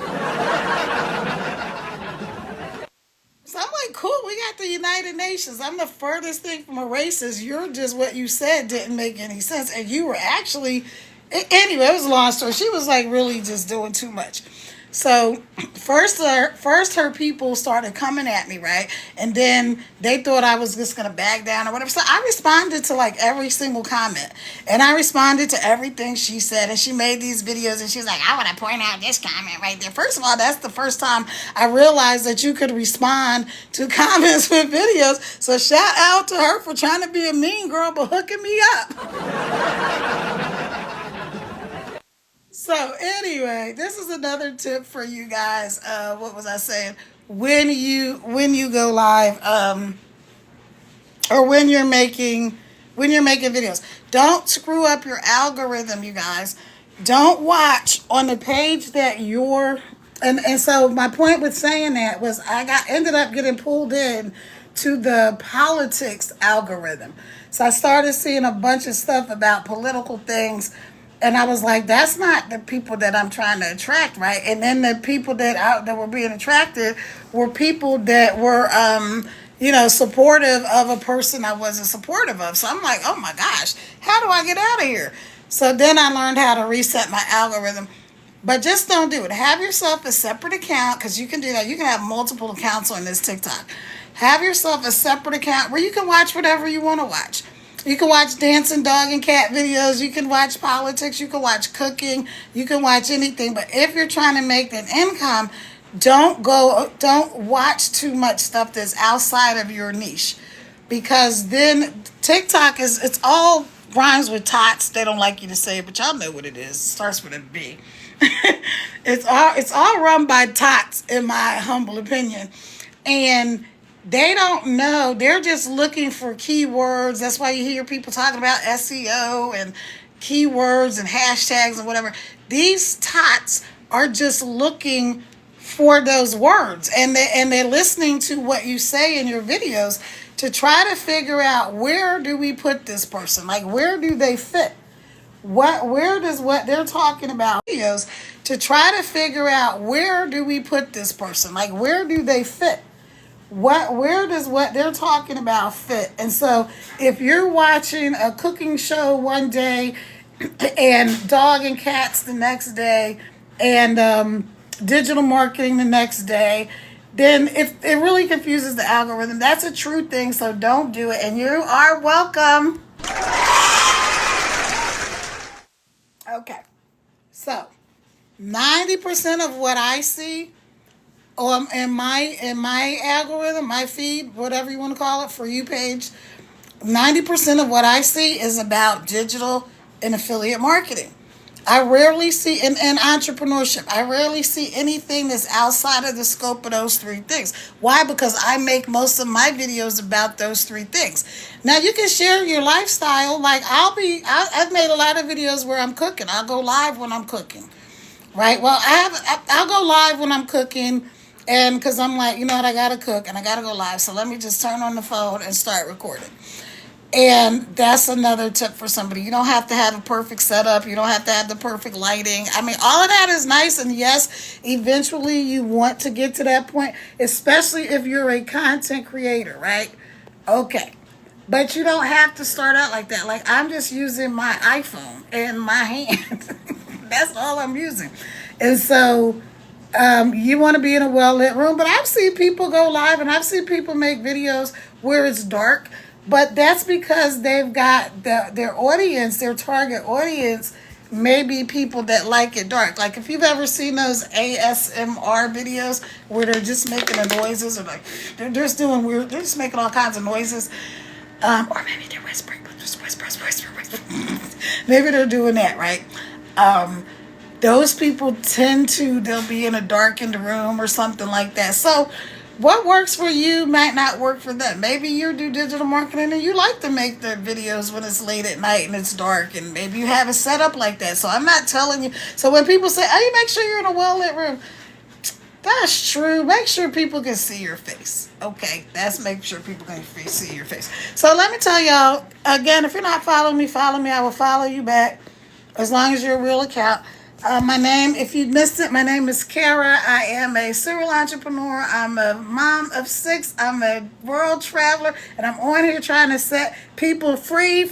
So I'm like, cool, we got the United Nations. I'm the furthest thing from a racist. You're just, what you said didn't make any sense. And you were actually, anyway, it was a long story. She was like really just doing too much. So first her people started coming at me, right? And then they thought I was just going to back down or whatever. So I responded to like every single comment. And I responded to everything she said. And she made these videos and she was like, I want to point out this comment right there. First of all, that's the first time I realized that you could respond to comments with videos. So shout out to her for trying to be a mean girl but hooking me up. So anyway, this is another tip for you guys. What was I saying? When you go live, or when you're making when you're making videos. Don't screw up your algorithm, you guys. Don't watch on the page that you're, and so my point with saying that was ended up getting pulled in to the politics algorithm. So I started seeing a bunch of stuff about political things, and I was like, that's not the people that I'm trying to attract, right? And then the people that were being attracted were people that were supportive of a person I wasn't supportive of. So I'm like, oh my gosh, how do I get out of here? So then I learned how to reset my algorithm. But just don't do it. Have yourself a separate account, because you can do that. You can have multiple accounts on this TikTok. Have yourself a separate account where you can watch whatever you want to watch. You can watch dancing dog and cat videos. You can watch politics. You can watch cooking. You can watch anything. But if you're trying to make an income, don't watch too much stuff that's outside of your niche, because then TikTok it's all rhymes with tots. They don't like you to say it, but y'all know what it is. It starts with a B. It's all run by tots, in my humble opinion, and they don't know. They're just looking for keywords. That's why you hear people talking about SEO and keywords and hashtags and whatever. These tots are just looking for those words, and they're listening to what you say in your videos to try to figure out, where do we put this person? Like, where do they fit? Where does what they're talking about videos to try to figure out, where do we put this person? Like, where do they fit? Where does what they're talking about fit? And so if you're watching a cooking show one day and dog and cats the next day, and digital marketing the next day, then it really confuses the algorithm. That's a true thing, so don't do it. And you are welcome. Okay, so 90% of what I see in my algorithm, my feed, whatever you want to call it, For You page, 90% of what I see is about digital and affiliate marketing. I rarely see, in entrepreneurship, I rarely see anything that's outside of the scope of those three things. Why? Because I make most of my videos about those three things. Now, you can share your lifestyle. Like, I've made a lot of videos where I'm cooking. I'll go live when I'm cooking, right? Well, I'll go live when I'm cooking, and because I'm like, you know what, I got to cook and I got to go live. So let me just turn on the phone and start recording. And that's another tip for somebody. You don't have to have a perfect setup. You don't have to have the perfect lighting. I mean, all of that is nice. And yes, eventually you want to get to that point, especially if you're a content creator, right? Okay. But you don't have to start out like that. Like, I'm just using my iPhone in my hand. That's all I'm using. And so you want to be in a well-lit room. But I've seen people go live, and I've seen people make videos where it's dark. But that's because they've got their audience, their target audience, maybe people that like it dark. Like, if you've ever seen those ASMR videos where they're just making the noises, or like they're just doing weird, they're just making all kinds of noises. Or maybe they're whispering, just whisper. Maybe they're doing that, right? Those people they'll be in a darkened room or something like that. So what works for you might not work for them. Maybe you do digital marketing and you like to make the videos when it's late at night and it's dark, and maybe you have it set up like that. So I'm not telling you. So when people say, oh, you make sure you're in a well-lit room, that's true. Make sure people can see your face. Okay, that's make sure people can see your face. So let me tell y'all, again, if you're not following me, follow me. I will follow you back as long as you're a real account. My name, if you missed it, my name is Kara. I am a serial entrepreneur. I'm a mom of 6. I'm a world traveler. And I'm on here trying to set people free.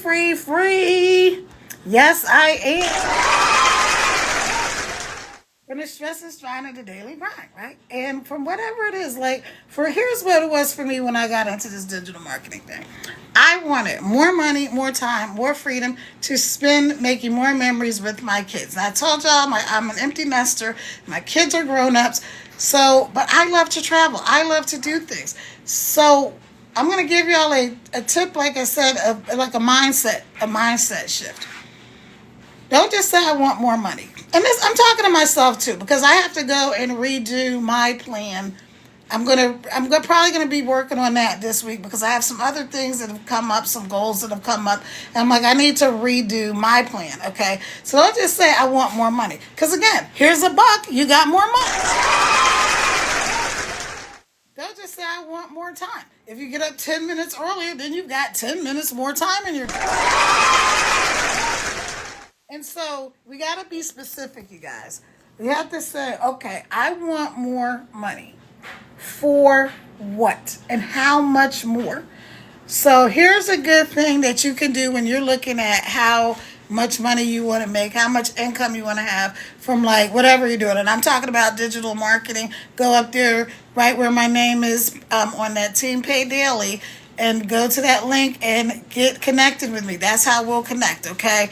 Yes, I am. From the stress and strain of the daily grind, right? And from whatever it is, like, here's what it was for me when I got into this digital marketing thing. I wanted more money, more time, more freedom to spend making more memories with my kids. And I told y'all, I'm an empty nester. My kids are grown-ups. So, but I love to travel. I love to do things. So I'm going to give y'all a tip, like I said, like a mindset shift. Don't just say I want more money. And I'm talking to myself too, because I have to go and redo my plan probably gonna be working on that this week because I have some other things that have come up, some goals that have come up, and I'm like, I need to redo my plan. Okay, so don't just say I want more money, because again, here's a buck, you got more money. Don't just say I want more time. If you get up 10 minutes earlier, then you've got 10 minutes more time in your And so we got to be specific, you guys. We have to say, okay, I want more money. For what? And how much more? So here's a good thing that you can do when you're looking at how much money you want to make, how much income you want to have from like whatever you're doing. And I'm talking about digital marketing. Go up there right where my name is on that Team Pay Daily and go to that link and get connected with me. That's how we'll connect, okay?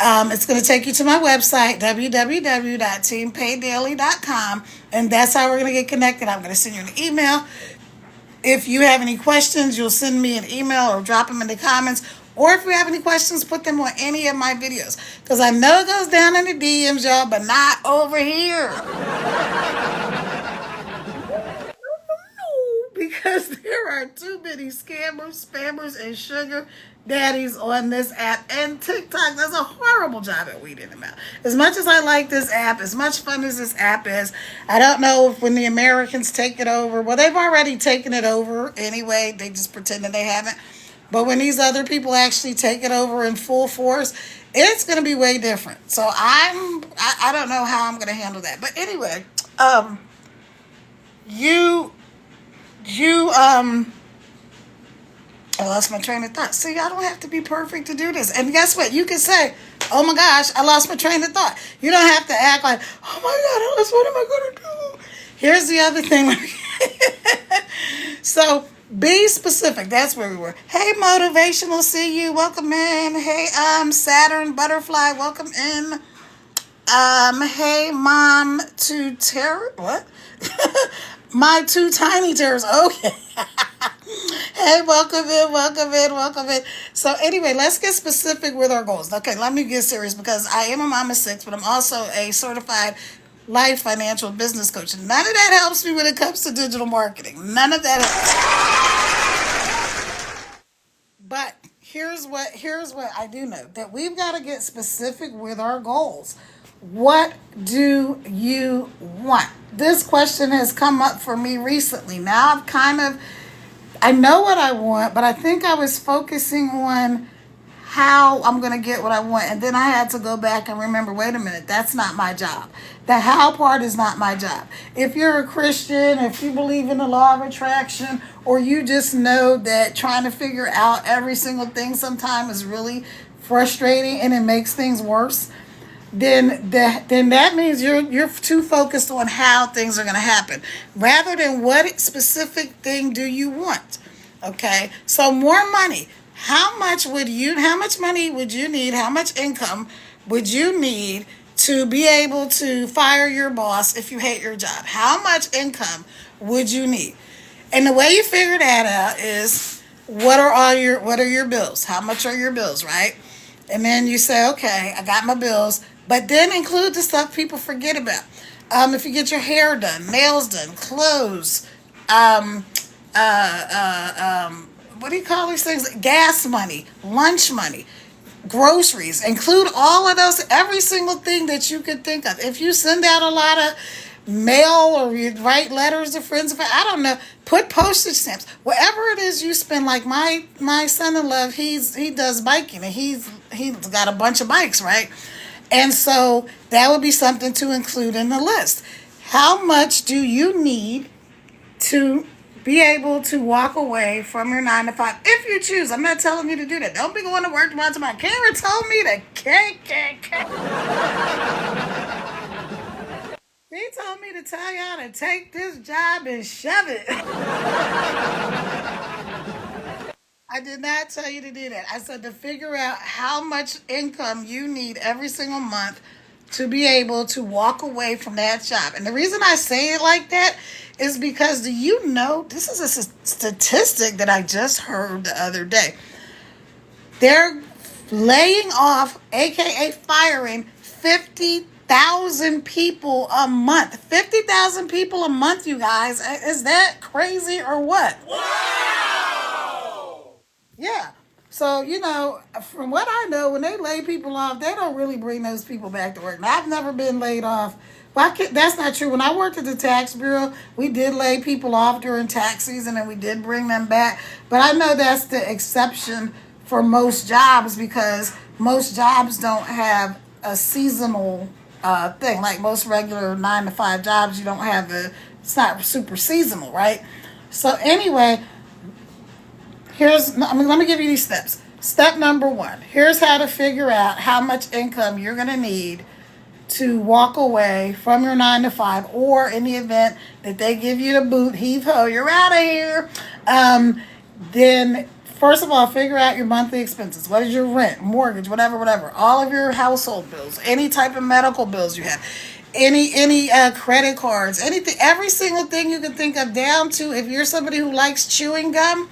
It's going to take you to my website, www.teampaydaily.com, and that's how we're going to get connected. I'm going to send you an email. If you have any questions, you'll send me an email or drop them in the comments. Or if you have any questions, put them on any of my videos. Because I know it goes down in the DMs, y'all, but not over here. Because there are too many scammers, spammers, and sugar daddies on this app. And TikTok does a horrible job at weeding them out. As much as I like this app, as much fun as this app is, I don't know if when the Americans take it over, well, they've already taken it over anyway. They just pretend that they haven't. But when these other people actually take it over in full force, it's going to be way different. So I don't know how I'm going to handle that. But anyway, I lost my train of thought. See, I don't have to be perfect to do this. And guess what? You can say, oh my gosh, I lost my train of thought. You don't have to act like, oh my God, Alice, what am I going to do? Here's the other thing. So be specific. That's where we were. Hey, Motivational, see you. Welcome in. Hey, Saturn Butterfly, welcome in. Hey, Mom to Terror. What? My two tiny terrors. Okay. Hey, welcome in. So anyway, let's get specific with our goals. Okay, let me get serious because I am a mom of six, but I'm also a certified life financial business coach. None of that helps me when it comes to digital marketing. None of that helps. But here's what I do know, that we've got to get specific with our goals. What do you want? This question has come up for me recently. Now I know what I want, but I think I was focusing on how I'm going to get what I want. And then I had to go back and remember, wait a minute, that's not my job. The how part is not my job. If you're a Christian, if you believe in the law of attraction, or you just know that trying to figure out every single thing sometimes is really frustrating and it makes things worse, then that means you're too focused on how things are going to happen rather than what specific thing do you want. Okay, so more money. How much money would you need? How much income would you need to be able to fire your boss if you hate your job? How much income would you need? And the way you figure that out is what are your bills? How much are your bills, right? And then you say, okay, I got my bills. But then include the stuff people forget about. If you get your hair done, nails done, clothes, what do you call these things? Gas money, lunch money, groceries. Include all of those, every single thing that you could think of. If you send out a lot of mail or you write letters to friends, I don't know, put postage stamps. Whatever it is you spend, like my son-in-law, he does biking and he's got a bunch of bikes, right? And so that would be something to include in the list. How much do you need to be able to walk away from your 9 to 5 if you choose? I'm not telling you to do that. Don't be going to work tomorrow. Karen told me to He told me to tell y'all to take this job and shove it. I did not tell you to do that. I said to figure out how much income you need every single month to be able to walk away from that job. And the reason I say it like that is because, do you know, this is a statistic that I just heard the other day. They're laying off, aka firing, 50,000 50,000 people a month. 50,000 people a month, you guys. Is that crazy or what? Wow! Yeah. So, you know, from what I know, when they lay people off, they don't really bring those people back to work. Now, I've never been laid off. Well, that's not true. When I worked at the tax bureau, we did lay people off during tax season and we did bring them back. But I know that's the exception for most jobs because most jobs don't have a seasonal thing. Like most regular 9-to-5 jobs, you don't have it's not super seasonal, right? So anyway, let me give you these steps. Step number 1, here's how to figure out how much income you're going to need to walk away from your 9-to-5, or in the event that they give you the boot, heave ho, you're out of here. Then first of all, figure out your monthly expenses. What is your rent, mortgage, whatever, all of your household bills, any type of medical bills you have, any credit cards, anything, every single thing you can think of, down to if you're somebody who likes chewing gum,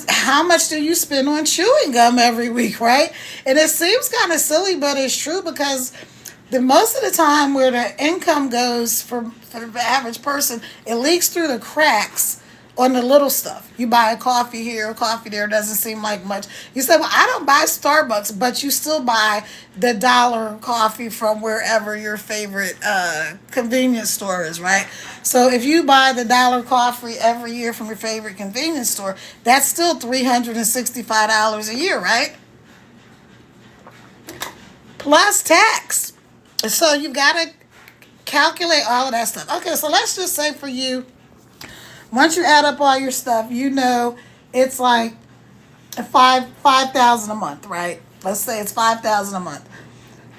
how much do you spend on chewing gum every week, right? And it seems kind of silly, but it's true, because the most of the time where the income goes for the average person, it leaks through the cracks on the little stuff. You buy a coffee here, a coffee there, doesn't seem like much. You say, well, I don't buy Starbucks, but you still buy the dollar coffee from wherever your favorite convenience store is, right? So if you buy the dollar coffee every year from your favorite convenience store, that's still $365 a year, right? Plus tax. So you've got to calculate all of that stuff. Okay, so let's just say for you, once you add up all your stuff, you know it's like $5,000 a month, right? Let's say it's $5,000 a month.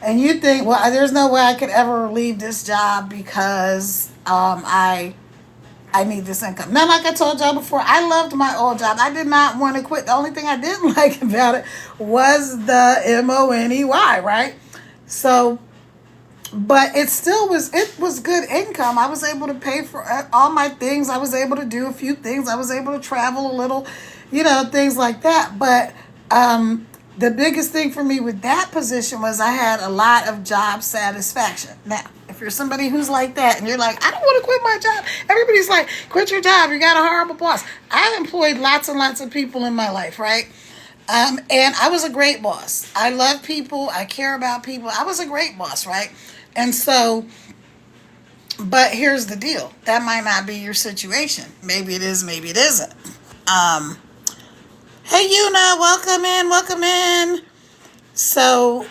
And you think, well, there's no way I could ever leave this job because I need this income. Now, like I told y'all before, I loved my old job. I did not want to quit. The only thing I didn't like about it was the money, right? So, but it was good income. I was able to pay for all my things. I was able to do a few things. I was able to travel a little, things like that. But the biggest thing for me with that position was I had a lot of job satisfaction. Now, if you're somebody who's like that and you're like, I don't want to quit my job. Everybody's like, quit your job. You got a horrible boss. I employed lots and lots of people in my life, right? And I was a great boss. I love people. I care about people. I was a great boss, right? And so, but here's the deal. That might not be your situation. Maybe it is, maybe it isn't. Hey, Yuna, welcome in. So,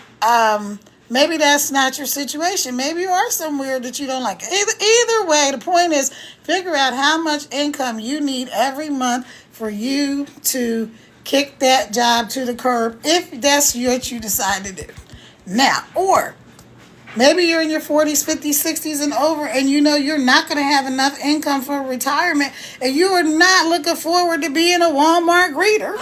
maybe that's not your situation. Maybe you are somewhere that you don't like. Either way, the point is figure out how much income you need every month for you to kick that job to the curb, if that's what you decide to do. Now, or maybe you're in your 40s, 50s, 60s, and over, and you're not going to have enough income for retirement, and you are not looking forward to being a Walmart greeter.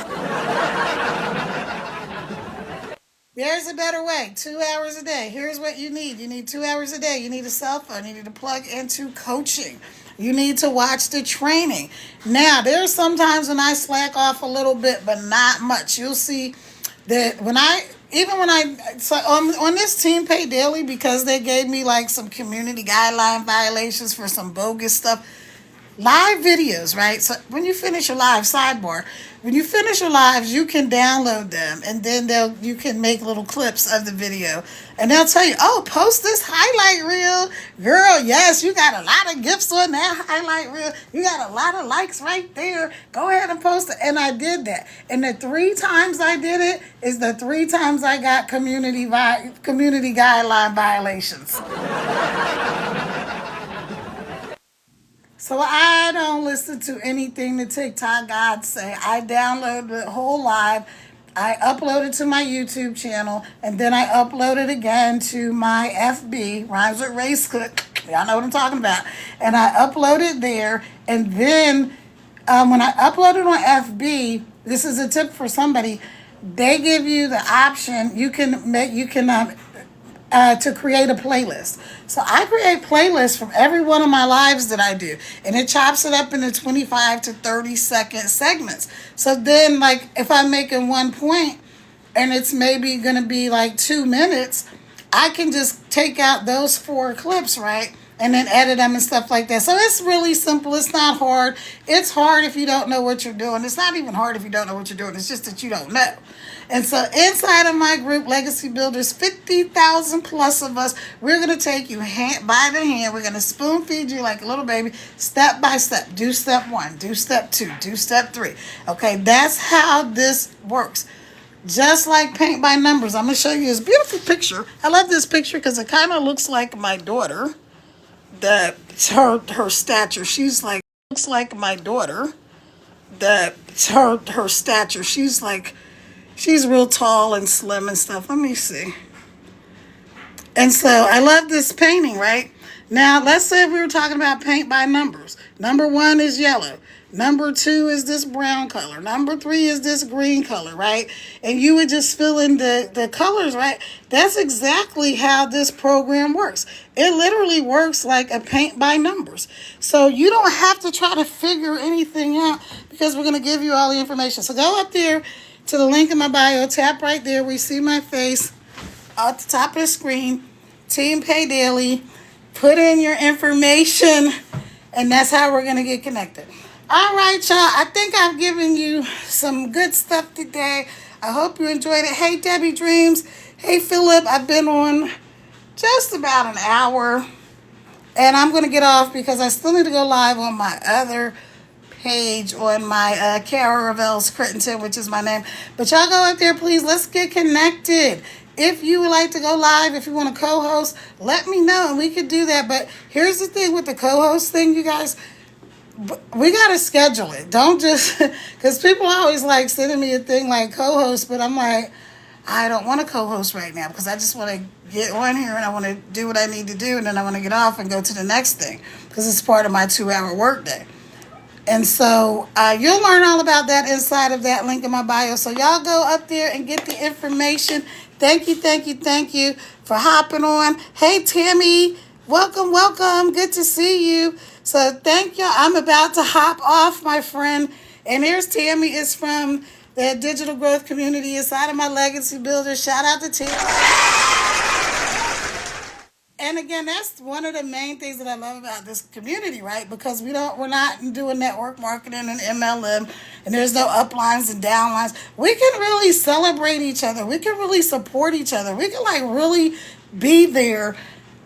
There's a better way. 2 hours a day. Here's what you need. You need 2 hours a day. You need a cell phone. You need to plug into coaching. You need to watch the training. Now, there's sometimes when I slack off a little bit, but not much. You'll see that on this Team Pay Daily, because they gave me like some community guideline violations for some bogus stuff, live videos, right? So when you finish your live, sidebar, when you finish your lives, you can download them, and then you can make little clips of the video, and they'll tell you, oh, post this highlight reel. Girl, yes, you got a lot of gifts on that highlight reel. You got a lot of likes right there. Go ahead and post it. And I did that. And the 3 times I did it is the 3 times I got community guideline violations. So I don't listen to anything the TikTok gods say. I download the whole live. I upload it to my YouTube channel, and then I upload it again to my FB, Rhymes with Race Cook. Y'all know what I'm talking about. And I upload it there, and then when I upload it on FB, this is a tip for somebody. They give you the option. To create a playlist. So I create playlists from every one of my lives that I do, and it chops it up into 25 to 30-second segments. So then, like, if I'm making one point and it's maybe going to be like 2 minutes, I can just take out those 4 clips, right? And then edit them and stuff like that. So it's really simple. It's not hard. It's hard if you don't know what you're doing. It's not even hard if you don't know what you're doing. It's just that you don't know. And so inside of my group, Legacy Builders, 50,000 plus of us, we're going to take you by the hand. We're going to spoon feed you like a little baby, step by step. Do step 1, do step 2, do step 3. Okay, that's how this works. Just like paint by numbers. I'm going to show you this beautiful picture. I love this picture because it kind of looks like my daughter. Her stature. She's like, looks like my daughter. Her stature. She's real tall and slim and stuff. Let me see. And so I love this painting, right? Now, let's say if we were talking about paint by numbers. Number 1 is yellow. Number 2 is this brown color. Number 3 is this green color, right? And you would just fill in the colors, right? That's exactly how this program works. It literally works like a paint by numbers. So you don't have to try to figure anything out because we're going to give you all the information. So go up there to the link in my bio, tap right there where you see my face at the top of the screen, Team Pay Daily, put in your information, and that's how we're going to get connected. All right, y'all, I think I've given you some good stuff today. I hope you enjoyed it. Hey, Debbie Dreams. Hey, Philip. I've been on just about an hour, and I'm going to get off because I still need to go live on my other page on my Kara Ravel's Crittenton, which is my name. But y'all go up there, please. Let's get connected. If you would like to go live, if you want to co-host, let me know and we could do that. But here's the thing with the co-host thing, you guys. We got to schedule it. Don't just, because people always like sending me a thing like co-host, but I'm like, I don't want to co-host right now because I just want to get on here and I want to do what I need to do and then I want to get off and go to the next thing because it's part of my 2-hour workday. And so you'll learn all about that inside of that link in my bio. So y'all go up there and get the information. Thank you for hopping on. Hey, Tammy, welcome. Good to see you. So thank y'all. I'm about to hop off, my friend. And here's Tammy. It's from the digital growth community inside of my Legacy Builders. Shout out to Tammy. And again, that's one of the main things that I love about this community, right? Because we're not doing network marketing and MLM, and there's no uplines and downlines. We can really celebrate each other. We can really support each other. We can like really be there.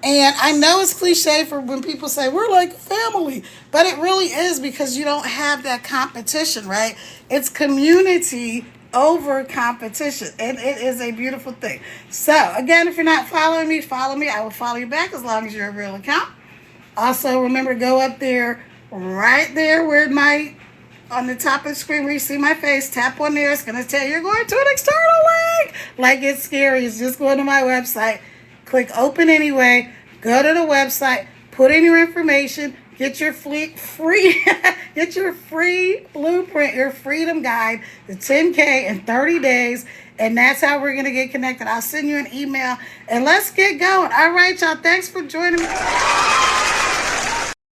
And I know it's cliche for when people say we're like a family, but it really is because you don't have that competition, right? It's community over competition, and it is a beautiful thing. So again, if you're not following me, follow me. I will follow you back as long as you're a real account. Also, remember, go up there, right there where on the top of the screen where you see my face, tap on there. It's going to tell you you're going to an external link. Like, it's scary. It's just going to my website. Click open anyway. Go to the website. Put in your information. Get your free blueprint, your freedom guide, the 10K in 30 days. And that's how we're going to get connected. I'll send you an email and let's get going. All right, y'all. Thanks for joining me.